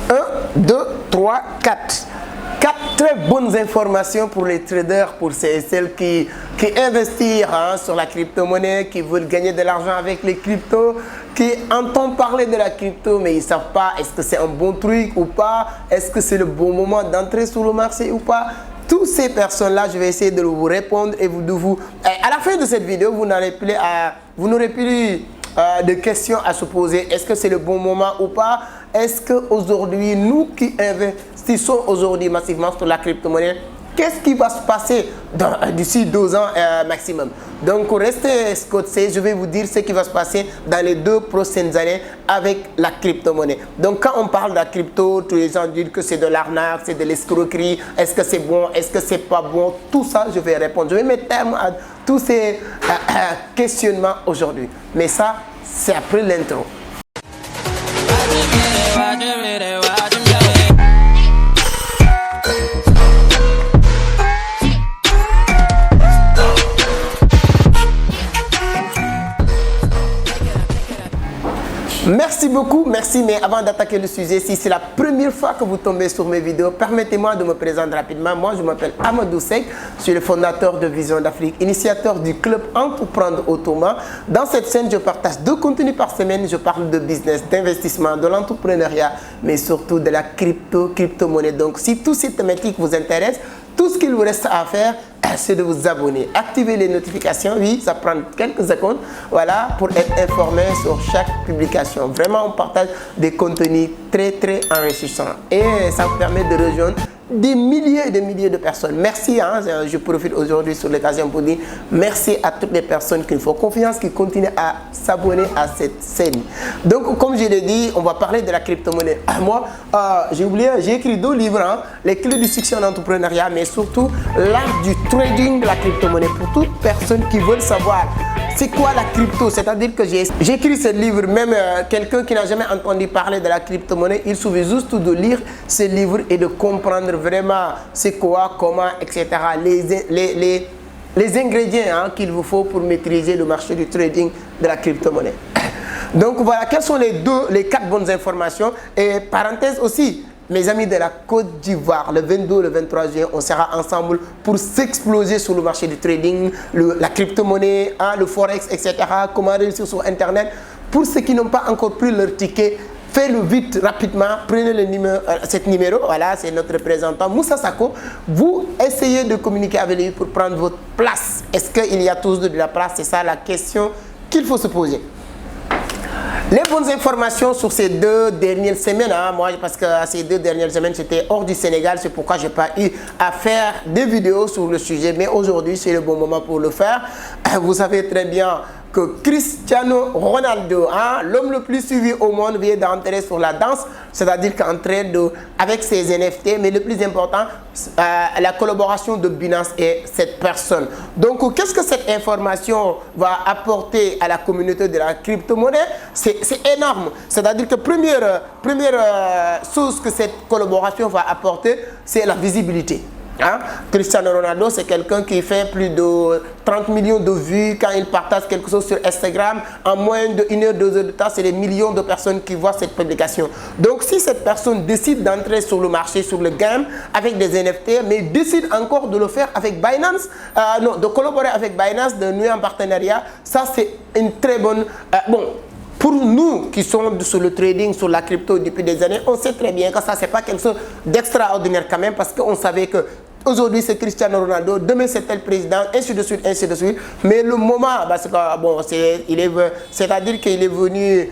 1, 2, 3, 4. 4 très bonnes informations pour les traders, pour celles qui investissent sur la crypto-monnaie, qui veulent gagner de l'argent avec les cryptos, qui entendent parler de la crypto, mais ils ne savent pas est-ce que c'est un bon truc ou pas, est-ce que c'est le bon moment d'entrer sur le marché ou pas. Toutes ces personnes-là, je vais essayer de vous répondre et à la fin de cette vidéo, vous n'aurez plus de questions à se poser. Est-ce que c'est le bon moment ou pas? Est-ce qu'aujourd'hui, nous qui investissons aujourd'hui massivement sur la crypto-monnaie, qu'est-ce qui va se passer d'ici 2 ans maximum? Donc, restez scotchés, je vais vous dire ce qui va se passer dans les 2 prochaines années avec la crypto-monnaie. Donc, quand on parle de la crypto, tous les gens disent que c'est de l'arnaque, c'est de l'escroquerie. Est-ce que c'est bon? Est-ce que c'est pas bon? Tout ça, je vais répondre. Je vais mettre terme à tous ces questionnements aujourd'hui. Mais ça, c'est après l'intro. Merci beaucoup, merci. Mais avant d'attaquer le sujet, si c'est la première fois que vous tombez sur mes vidéos, permettez-moi de me présenter rapidement. Moi, je m'appelle Amadou Seck, je suis le fondateur de Vision d'Afrique, initiateur du club Entreprendre Autrement. Dans cette chaîne, je partage 2 contenus par semaine. Je parle de business, d'investissement, de l'entrepreneuriat, mais surtout de la crypto-monnaie. Donc, si toutes ces thématiques vous intéressent, tout ce qu'il vous reste à faire, c'est de vous abonner. Activez les notifications. Oui, ça prend quelques secondes. Voilà, pour être informé sur chaque publication. Vraiment, on partage des contenus très enrichissants. Et ça vous permet de rejoindre des milliers et des milliers de personnes. Merci, je profite aujourd'hui sur l'occasion pour dire merci à toutes les personnes qui nous font confiance, qui continuent à s'abonner à cette chaîne. Donc, comme je l'ai dit, on va parler de la crypto-monnaie. Moi, j'ai écrit 2 livres, les clés du succès en entrepreneuriat, mais surtout l'art du trading de la crypto-monnaie pour toute personne qui veut savoir c'est quoi la crypto. C'est-à-dire que j'ai écrit ce livre, même quelqu'un qui n'a jamais entendu parler de la crypto-monnaie, il suffit juste de lire ce livre et de comprendre vraiment c'est quoi, comment, etc. Les ingrédients qu'il vous faut pour maîtriser le marché du trading de la crypto-monnaie. Donc voilà, quelles sont les 4 bonnes informations. Et parenthèse aussi, mes amis de la Côte d'Ivoire, le 22 le 23 juin, on sera ensemble pour s'exploser sur le marché du trading, la crypto-monnaie, le forex, etc. Comment réussir sur Internet. Pour ceux qui n'ont pas encore pris leur ticket, faites-le vite, rapidement. Prenez cet numéro, voilà, c'est notre représentant Moussa Sako. Vous essayez de communiquer avec lui pour prendre votre place. Est-ce qu'il y a tous de la place? C'est ça la question qu'il faut se poser. Les bonnes informations sur ces 2 dernières semaines, moi parce que ces 2 dernières semaines j'étais hors du Sénégal, c'est pourquoi je n'ai pas eu à faire des vidéos sur le sujet, mais aujourd'hui c'est le bon moment pour le faire. Vous savez très bien que Cristiano Ronaldo, l'homme le plus suivi au monde, vient d'entrer sur la danse, c'est-à-dire qu'entrer avec ses NFT, mais le plus important, la collaboration de Binance et cette personne. Donc, qu'est-ce que cette information va apporter à la communauté de la crypto-monnaie? C'est énorme. C'est-à-dire que première chose que cette collaboration va apporter, c'est la visibilité. Cristiano Ronaldo, c'est quelqu'un qui fait plus de 30 millions de vues quand il partage quelque chose sur Instagram. En moins de 1 heure, 2 heures de temps, c'est des millions de personnes qui voient cette publication. Donc, si cette personne décide d'entrer sur le marché, sur le game, avec des NFT, mais décide encore de le faire avec Binance, de collaborer avec Binance, de nouer un partenariat, ça c'est une très bonne... Pour nous qui sommes sur le trading, sur la crypto depuis des années, on sait très bien que ça, c'est pas quelque chose d'extraordinaire quand même, parce qu'on savait que aujourd'hui c'est Cristiano Ronaldo, demain c'est tel président, ainsi de suite, ainsi de suite. Mais le moment, parce que c'est-à-dire qu'il est venu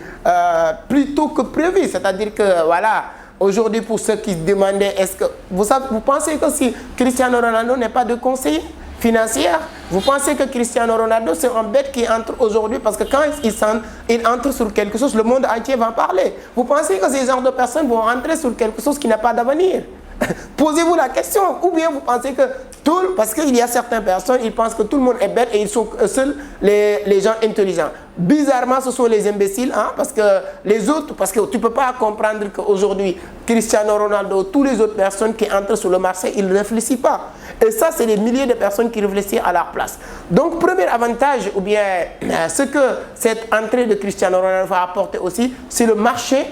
plus tôt que prévu. C'est-à-dire que voilà, aujourd'hui pour ceux qui se demandaient, est-ce que vous pensez que si Cristiano Ronaldo n'est pas de conseiller financière, vous pensez que Cristiano Ronaldo c'est un bête qui entre aujourd'hui parce que quand il entre sur quelque chose, le monde entier va en parler. Vous pensez que ces genres de personnes vont entrer sur quelque chose qui n'a pas d'avenir? Posez-vous la question. Ou bien vous pensez que parce qu'il y a certaines personnes, ils pensent que tout le monde est bête et ils sont seuls les gens intelligents. Bizarrement, ce sont les imbéciles, parce que les autres, parce que tu ne peux pas comprendre qu'aujourd'hui, Cristiano Ronaldo, toutes les autres personnes qui entrent sur le marché, ils ne réfléchissent pas. Et ça, c'est des milliers de personnes qui réfléchissent à leur place. Donc, premier avantage, ou bien ce que cette entrée de Cristiano Ronaldo va apporter aussi, c'est le marché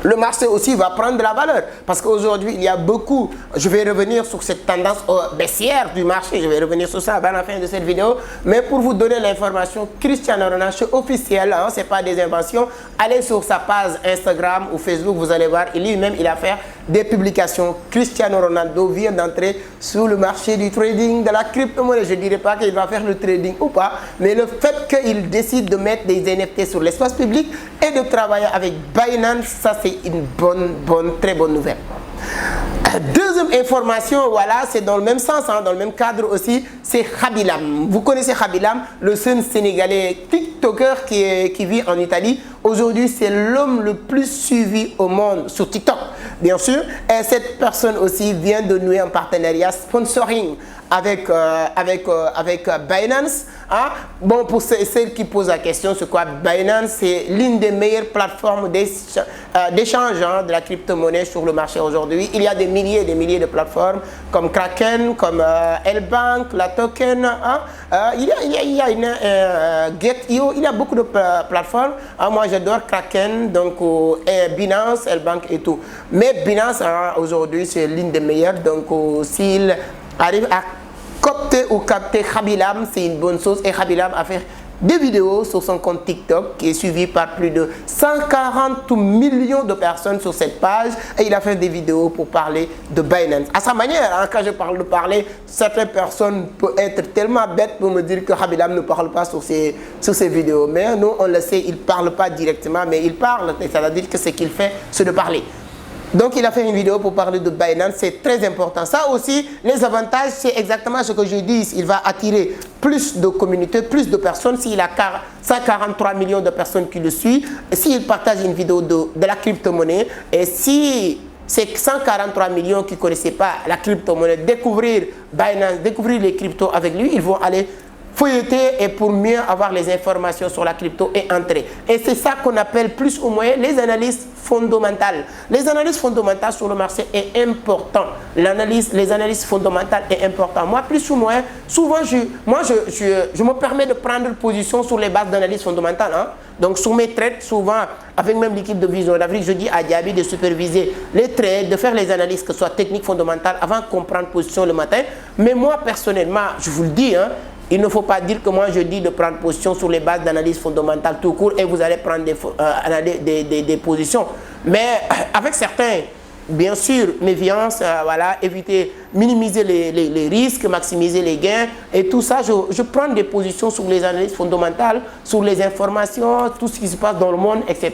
le marché aussi va prendre de la valeur. Parce qu'aujourd'hui, il y a beaucoup, je vais revenir sur cette tendance baissière du marché, je vais revenir sur ça avant la fin de cette vidéo, mais pour vous donner l'information, Cristiano Ronaldo, c'est officiel, hein, ce n'est pas des inventions, allez sur sa page Instagram ou Facebook, vous allez voir, lui-même, il a fait des publications. Cristiano Ronaldo vient d'entrer sur le marché du trading de la crypto-monnaie. Je ne dirais pas qu'il va faire le trading ou pas, mais le fait qu'il décide de mettre des NFT sur l'espace public et de travailler avec Binance, ça c'est une très bonne nouvelle. Deuxième information, voilà, c'est dans le même sens, hein, dans le même cadre aussi, c'est Khabylam. Vous connaissez Khabylam, le jeune Sénégalais TikToker qui vit en Italie. Aujourd'hui, c'est l'homme le plus suivi au monde sur TikTok, bien sûr. Et cette personne aussi vient de nouer un partenariat sponsoring avec Binance. Hein? Bon, pour celles qui posent la question, c'est quoi Binance? C'est l'une des meilleures plateformes d'échange de la crypto-monnaie sur le marché aujourd'hui. Il y a des milliers et des milliers de plateformes comme Kraken, comme L-Bank, la Token. Hein? Il y a une Get.io, il y a beaucoup de plateformes. Hein? Moi, j'adore Kraken, donc Binance, L-Bank et tout. Mais Binance, hein, aujourd'hui, c'est l'une des meilleures. Donc, s'il arrive à copter ou capter Khabylam, c'est une bonne chose. Et Khabylam a fait des vidéos sur son compte TikTok qui est suivi par plus de 140 millions de personnes sur cette page. Et il a fait des vidéos pour parler de Binance. À sa manière, hein, quand je parle de parler, certaines personnes peuvent être tellement bêtes pour me dire que Khabylam ne parle pas sur ses vidéos. Mais nous, on le sait, il ne parle pas directement, mais il parle. C'est-à-dire que ce qu'il fait, c'est de parler. Donc, il a fait une vidéo pour parler de Binance, c'est très important. Ça aussi, les avantages, c'est exactement ce que je dis. Il va attirer plus de communautés, plus de personnes. S'il a 143 millions de personnes qui le suivent, s'il partage une vidéo de la crypto-monnaie, et si ces 143 millions qui ne connaissaient pas la crypto-monnaie découvrir Binance, découvrir les cryptos avec lui, ils vont aller feuilleter et pour mieux avoir les informations sur la crypto et entrer. Et c'est ça qu'on appelle plus ou moins les analyses fondamentales. Les analyses fondamentales sur le marché est important. Les analyses fondamentales est important. Moi, plus ou moins, souvent, je me permets de prendre position sur les bases d'analyse fondamentale. Hein. Donc, sur mes trades, souvent, avec même l'équipe de Vision d'Afrique, je dis à Diaby de superviser les trades, de faire les analyses, que ce soit techniques, fondamentales, avant de comprendre position le matin. Mais moi, personnellement, je vous le dis, hein, il ne faut pas dire que moi je dis de prendre position sur les bases d'analyse fondamentale tout court et vous allez prendre des positions. Mais avec certains, bien sûr, méfiance, voilà, éviter, minimiser les risques, maximiser les gains et tout ça, je prends des positions sur les analyses fondamentales, sur les informations, tout ce qui se passe dans le monde, etc.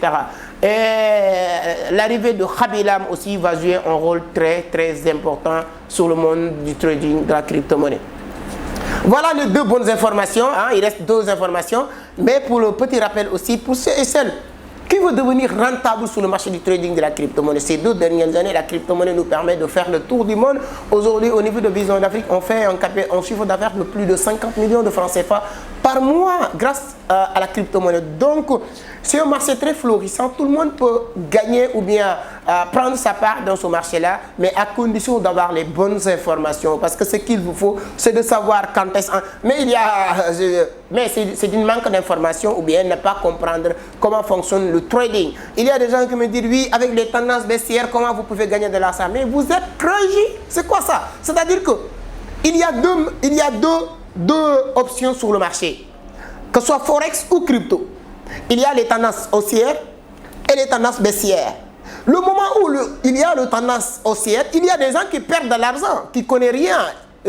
Et l'arrivée de Khabylam aussi va jouer un rôle très important sur le monde du trading de la crypto-monnaie. Voilà les deux bonnes informations, hein. Il reste deux informations, mais pour le petit rappel aussi, pour ceux et celles qui veulent devenir rentable sur le marché du trading de la crypto-monnaie. Ces 2 dernières années, la crypto-monnaie nous permet de faire le tour du monde. Aujourd'hui, au niveau de Vision d'Afrique, on fait un chiffre d'affaires de plus de 50 millions de francs CFA par mois grâce à la crypto-monnaie. Donc, c'est un marché très florissant. Tout le monde peut gagner ou bien prendre sa part dans ce marché-là, mais à condition d'avoir les bonnes informations. Parce que ce qu'il vous faut, c'est de savoir quand est-ce... Mais c'est une manque d'informations ou bien ne pas comprendre comment fonctionne le trading. Il y a des gens qui me disent, oui, avec les tendances baissières, comment vous pouvez gagner de l'argent? Mais vous êtes crazy. C'est quoi ça? C'est-à-dire qu'il y a deux options sur le marché, que ce soit Forex ou crypto. Il y a les tendances haussières et les tendances baissières. Le moment où il y a le tendance haussière, il y a des gens qui perdent de l'argent, qui ne connaissent rien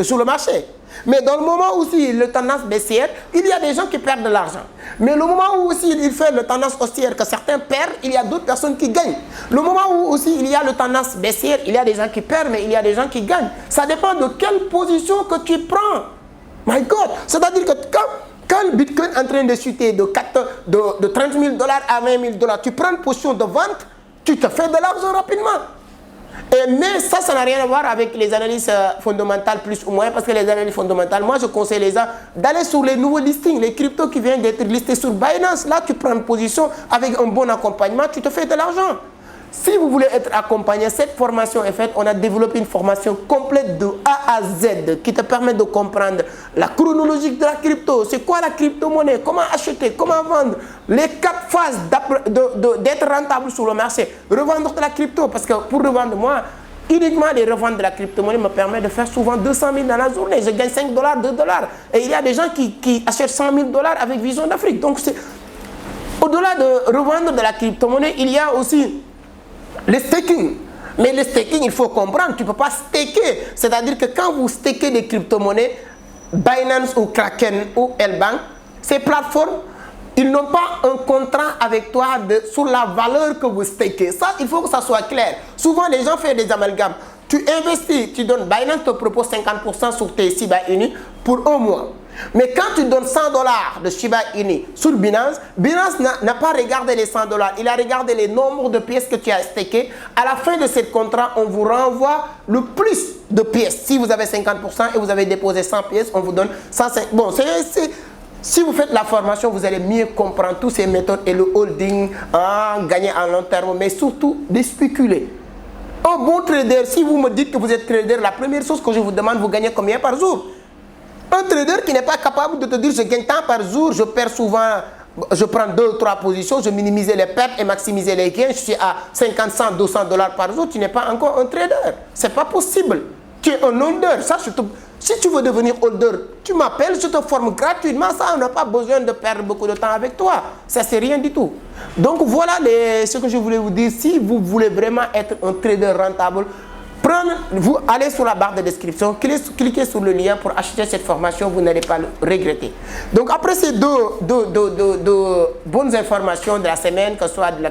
sur le marché. Mais dans le moment où aussi le tendance baissière, il y a des gens qui perdent de l'argent. Mais le moment où aussi il fait le tendance haussière que certains perdent, il y a d'autres personnes qui gagnent. Le moment où aussi il y a le tendance baissière, il y a des gens qui perdent, mais il y a des gens qui gagnent. Ça dépend de quelle position que tu prends. My God! C'est-à-dire que quand le Bitcoin est en train de chuter de 30 000 $ à 20 000 $, tu prends une position de vente, tu te fais de l'argent rapidement. Mais ça n'a rien à voir avec les analyses fondamentales plus ou moins, parce que les analyses fondamentales, moi je conseille les gens d'aller sur les nouveaux listings, les cryptos qui viennent d'être listés sur Binance. Là, tu prends une position avec un bon accompagnement, tu te fais de l'argent. Si vous voulez être accompagné, cette formation est faite. On a développé une formation complète de A à Z qui te permet de comprendre la chronologie de la crypto. C'est quoi la crypto-monnaie? Comment acheter? Comment vendre? Les 4 phases d'être rentable sur le marché. Revendre de la crypto. Parce que pour revendre, moi, uniquement les reventes de la crypto-monnaie me permet de faire souvent 200 000 dans la journée. Je gagne 5 $, 2 $. Et il y a des gens qui achètent 100 000 $ avec Vision d'Afrique. Donc, au-delà de revendre de la crypto-monnaie, il y a aussi le staking. Mais le staking, il faut comprendre, tu ne peux pas staker. C'est-à-dire que quand vous stakez des crypto-monnaies, Binance ou Kraken ou L-Bank, ces plateformes, ils n'ont pas un contrat avec toi sur la valeur que vous stakez. Ça, il faut que ça soit clair. Souvent, les gens font des amalgames. Tu investis, tu donnes, Binance te propose 50% sur tes Shiba Inu pour 1 mois. Mais quand tu donnes 100 $ de Shiba Inu sur Binance, Binance n'a pas regardé les 100 $. Il a regardé les nombres de pièces que tu as stacké. À la fin de ce contrat, on vous renvoie le plus de pièces. Si vous avez 50% et vous avez déposé 100 pièces, on vous donne 105. Bon, si vous faites la formation, vous allez mieux comprendre toutes ces méthodes et le holding, gagner à long terme, mais surtout de spéculer. Un bon trader, si vous me dites que vous êtes trader, la première chose que je vous demande, vous gagnez combien par jour? Un trader qui n'est pas capable de te dire je gagne tant par jour, je perds souvent, je prends 2 ou 3 positions, je minimise les pertes et maximise les gains, je suis à 50, 100, 200 $ par jour, tu n'es pas encore un trader. Ce n'est pas possible. Tu es un holder. Ça, si tu veux devenir holder, tu m'appelles, je te forme gratuitement. Ça, on n'a pas besoin de perdre beaucoup de temps avec toi. Ça, c'est rien du tout. Donc, voilà ce que je voulais vous dire. Si vous voulez vraiment être un trader rentable, vous allez sur la barre de description, cliquez sur le lien pour acheter cette formation, vous n'allez pas le regretter. Donc après ces deux bonnes informations de la semaine, que ce soit de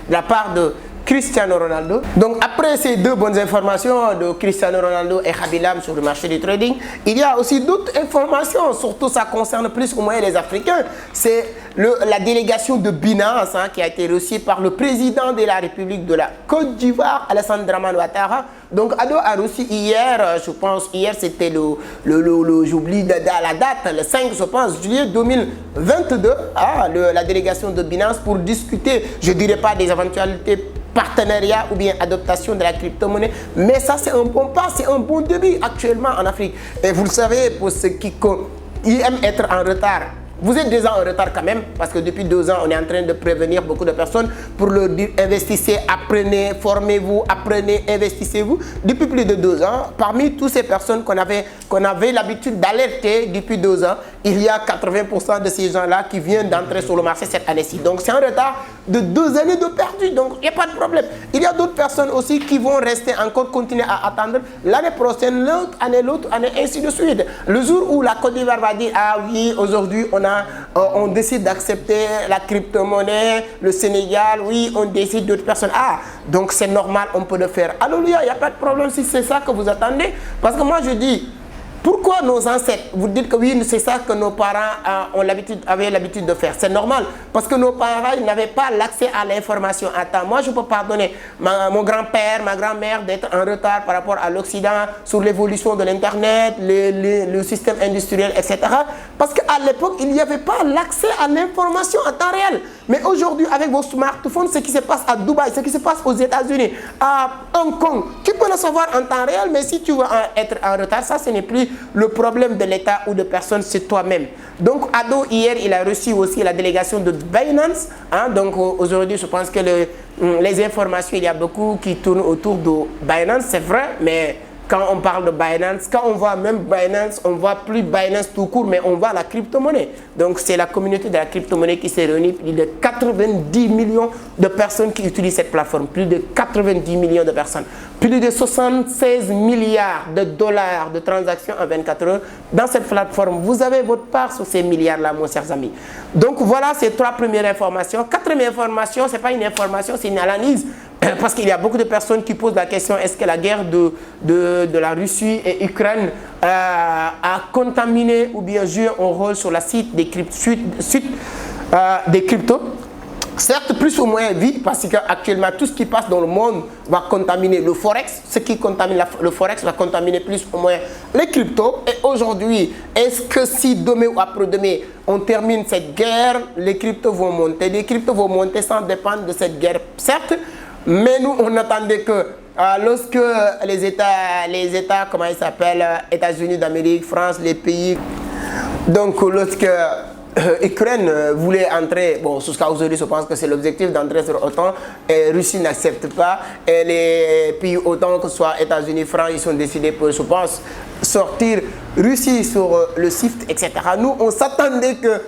la part de Cristiano Ronaldo. Donc après ces 2 bonnes informations de Cristiano Ronaldo et Khaby Lame sur le marché du trading, il y a aussi d'autres informations, surtout ça concerne plus ou moins les Africains. C'est la délégation de Binance qui a été reçue par le président de la République de la Côte d'Ivoire, Alassane Dramane Ouattara. Donc Ado a reçu hier, je pense, hier c'était j'oublie la date, le 5, je pense, juillet 2022, la délégation de Binance pour discuter, je ne dirais pas des éventualités partenariat ou bien adoptation de la crypto-monnaie. Mais ça, c'est un bon pas, c'est un bon début actuellement en Afrique. Et vous le savez, pour ceux qui aiment être en retard, vous êtes déjà en retard quand même, parce que depuis 2 ans, on est en train de prévenir beaucoup de personnes pour leur dire investissez, apprenez, formez-vous, apprenez, investissez-vous. Depuis plus de 2 ans, parmi toutes ces personnes qu'on avait l'habitude d'alerter depuis 2 ans, il y a 80% de ces gens-là qui viennent d'entrer sur le marché cette année-ci. Donc c'est un retard de 2 années de perdu, donc il n'y a pas de problème. Il y a d'autres personnes aussi qui vont rester encore, continuer à attendre l'année prochaine, l'autre année, ainsi de suite. Le jour où la Côte d'Ivoire va dire, ah oui, aujourd'hui on décide d'accepter la crypto-monnaie, le Sénégal, oui, on décide d'autres personnes. Ah, donc c'est normal, on peut le faire. Alléluia, il n'y a pas de problème si c'est ça que vous attendez. Parce que moi je dis, pourquoi nos ancêtres, vous dites que oui, c'est ça que nos parents avaient l'habitude de faire. C'est normal, parce que nos parents n'avaient pas l'accès à l'information à temps. Moi, je peux pardonner mon grand-père, ma grand-mère d'être en retard par rapport à l'Occident sur l'évolution de l'Internet, le système industriel, etc. Parce qu'à l'époque, il n'y avait pas l'accès à l'information en temps réel. Mais aujourd'hui, avec vos smartphones, ce qui se passe à Dubaï, ce qui se passe aux États-Unis, à Hong Kong, tu peux le savoir en temps réel, mais si tu veux être en retard, ça, ce n'est plus le problème de l'État ou de personne, c'est toi-même. Donc, Ado, hier, il a reçu aussi la délégation de Binance. Donc, aujourd'hui, je pense que les informations, il y a beaucoup qui tournent autour de Binance, c'est vrai, mais quand on parle de Binance, quand on voit même Binance, on ne voit plus Binance tout court, mais on voit la crypto-monnaie. Donc, c'est la communauté de la crypto-monnaie qui s'est réunie. Plus de 90 millions de personnes qui utilisent cette plateforme. Plus de 90 millions de personnes. Plus de 76 milliards de dollars de transactions en 24 heures dans cette plateforme. Vous avez votre part sur ces milliards-là, mon chers amis. Donc, voilà ces 3 premières informations. 4e information, ce n'est pas une information, c'est une analyse. Parce qu'il y a beaucoup de personnes qui posent la question, est-ce que la guerre de la Russie et Ukraine a contaminé ou bien joué un rôle sur la site des cryptos? Certes, plus ou moins oui, parce qu'actuellement, tout ce qui passe dans le monde va contaminer le Forex. Ce qui contamine le Forex va contaminer plus ou moins les cryptos. Et aujourd'hui, est-ce que si demain ou après-demain, on termine cette guerre, les cryptos vont monter? Les cryptos vont monter sans dépendre de cette guerre. Certes, Mais nous, on attendait que lorsque les États, comment ils s'appellent, États-Unis d'Amérique, France, les pays, donc lorsque Ukraine voulait entrer, bon, jusqu'à aujourd'hui, je pense que c'est l'objectif d'entrer sur l'OTAN, et Russie n'accepte pas, et les pays OTAN, que ce soit États-Unis, France, ils sont décidés pour, je pense, sortir Russie sur le SWIFT, etc. Nous, on s'attendait que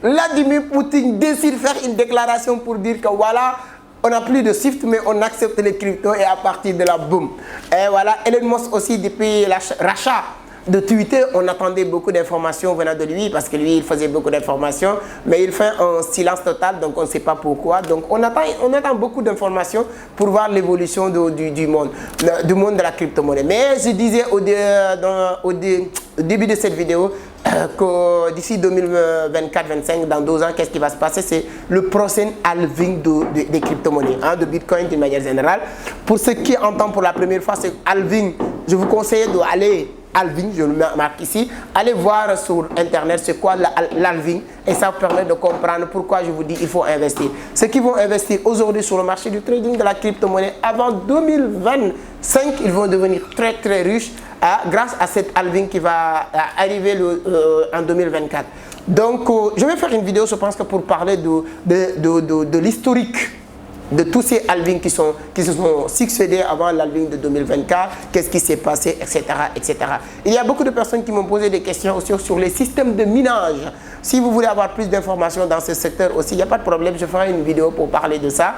Vladimir Poutine décide de faire une déclaration pour dire que voilà, on n'a plus de SWIFT, mais on accepte les cryptos, et à partir de là, boum. Et voilà, Elon Musk aussi, depuis l'achat de Twitter, on attendait beaucoup d'informations venant de lui, parce que lui, il faisait beaucoup d'informations, mais il fait un silence total, donc on ne sait pas pourquoi. Donc on attend beaucoup d'informations pour voir l'évolution du monde de la crypto-monnaie. Mais je disais au début de cette vidéo que d'ici 2024-2025, dans 2 ans, qu'est-ce qui va se passer? C'est le prochain halving des crypto-monnaies, de Bitcoin d'une manière générale. Pour ceux qui entendent pour la première fois, c'est halving. Je vous conseille d'aller halving, je le marque ici, allez voir sur internet c'est quoi l'halving et ça vous permet de comprendre pourquoi je vous dis il faut investir. Ceux qui vont investir aujourd'hui sur le marché du trading de la crypto-monnaie, avant 2025, ils vont devenir très très riches grâce à cette halving qui va arriver en 2024. Donc je vais faire une vidéo, je pense que pour parler de l'historique de tous ces halvings qui se sont succédés avant l'halving de 2024, qu'est-ce qui s'est passé, etc., etc. Il y a beaucoup de personnes qui m'ont posé des questions aussi sur les systèmes de minage. Si vous voulez avoir plus d'informations dans ce secteur aussi, il n'y a pas de problème, je ferai une vidéo pour parler de ça.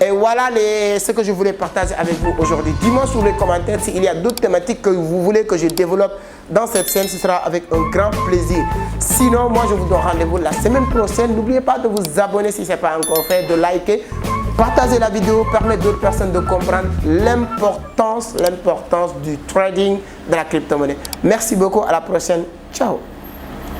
Et voilà ce que je voulais partager avec vous aujourd'hui. Dis-moi sur les commentaires s'il y a d'autres thématiques que vous voulez que je développe dans cette chaîne, ce sera avec un grand plaisir. Sinon, moi je vous donne rendez-vous la semaine prochaine. N'oubliez pas de vous abonner si ce n'est pas encore fait, de liker. Partagez la vidéo, permettez d'autres personnes de comprendre l'importance du trading de la crypto-monnaie. Merci beaucoup, à la prochaine. Ciao.